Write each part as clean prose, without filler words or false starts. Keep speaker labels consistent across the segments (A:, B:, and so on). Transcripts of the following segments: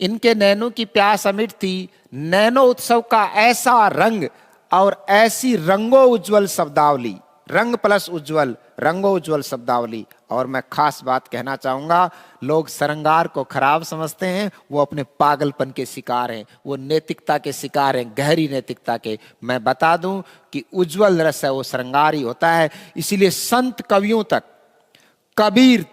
A: इनके नैनों की प्यास अमिट थी। नैनो उत्सव का ऐसा रंग और ऐसी रंगो उज्जवल शब्दावली, रंग प्लस उज्जवल, रंगो उज्जवल शब्दावली। और मैं खास बात कहना चाहूंगा, लोग श्रृंगार को खराब समझते हैं, वो अपने पागलपन के शिकार हैं, वो नैतिकता के शिकार हैं, गहरी नैतिकता के। मैं बता दूं कि उज्जवल रस है वो श्रृंगार ही होता है। इसीलिए संत कवियों तक, कबीर,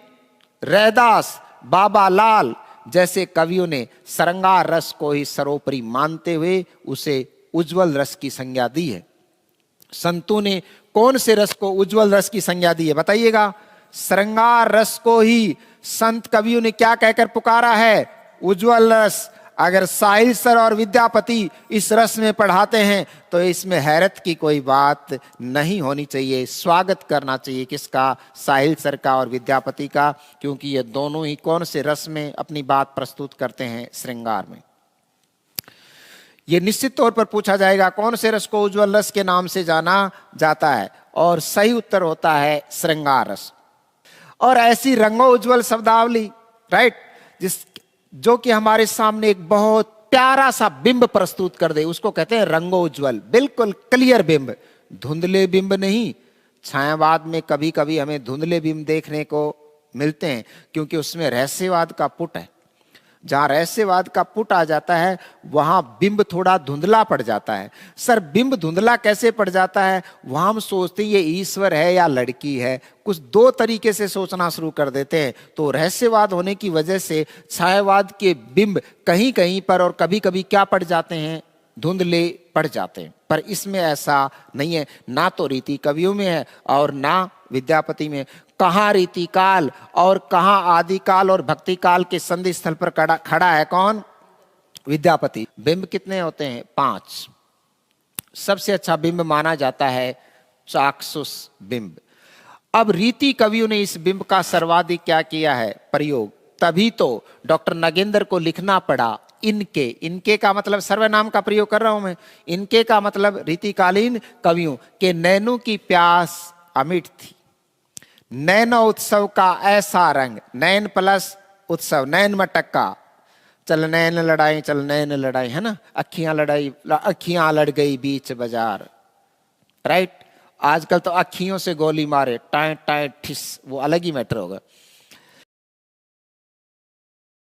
A: रैदास, बाबा लाल जैसे कवियों ने श्रृंगार रस को ही सर्वोपरि मानते हुए उसे उज्जवल रस की संज्ञा दी है। संतों ने कौन से रस को उज्जवल रस की संज्ञा दी है बताइएगा? श्रृंगार रस को ही संत कवियों ने क्या कहकर पुकारा है? उज्जवल रस। अगर साहिल सर और विद्यापति इस रस में पढ़ाते हैं तो इसमें हैरत की कोई बात नहीं होनी चाहिए। स्वागत करना चाहिए किसका? साहिल सर का और विद्यापति का, क्योंकि ये दोनों ही कौन से रस में अपनी बात प्रस्तुत करते हैं? श्रृंगार में। ये निश्चित तौर पर पूछा जाएगा कौन से रस को उज्जवल रस के नाम से जाना जाता है, और सही उत्तर होता है श्रृंगार रस। और ऐसी रंगो उज्जवल शब्दावली, राइट, जो कि हमारे सामने एक बहुत प्यारा सा बिंब प्रस्तुत कर दे, उसको कहते हैं रंगो उज्जवल। बिल्कुल क्लियर बिंब, धुंधले बिंब नहीं। छायावाद में कभी कभी हमें धुंधले बिंब देखने को मिलते हैं, क्योंकि उसमें रहस्यवाद का पुट है। जहां रहस्यवाद का पुट आ जाता है वहां बिंब थोड़ा धुंधला पड़ जाता है। सर बिंब धुंधला कैसे पड़ जाता है? वहां हम सोचते हैं ये ईश्वर है या लड़की है, कुछ दो तरीके से सोचना शुरू कर देते हैं। तो रहस्यवाद होने की वजह से छायावाद के बिंब कहीं कहीं पर और कभी कभी क्या पड़ जाते हैं? धुंधले पड़ जाते हैं। पर इसमें ऐसा नहीं है, ना तो रीति कवियों में है और ना विद्यापति में। कहाँ रीति काल और कहाँ आदिकाल और भक्ति काल के संधि स्थल पर खड़ा है कौन? विद्यापति। बिंब कितने होते हैं? 5। सबसे अच्छा बिंब माना जाता है चाक्षुष बिंब। अब रीति कवियों ने इस बिंब का सर्वाधिक क्या किया है? प्रयोग। तभी तो डॉक्टर नगेंद्र को लिखना पड़ा इनके। इनके का मतलब सर्वनाम का प्रयोग कर रहा हूं मैं। इनके का मतलब रीतिकालीन कवियों के नैनों की प्यास अमिट थी। नैनो उत्सव का ऐसा रंग, नैन प्लस उत्सव, नैन मटक्का, चल नैन लड़ाई, चल नैन लड़ाई, है ना? अखियां लड़ाई, अखियां लड़ गई बीच बाजार, राइट। आजकल तो अखियों से गोली मारे, टाइट टाइट ठिस, वो अलग ही मैटर होगा।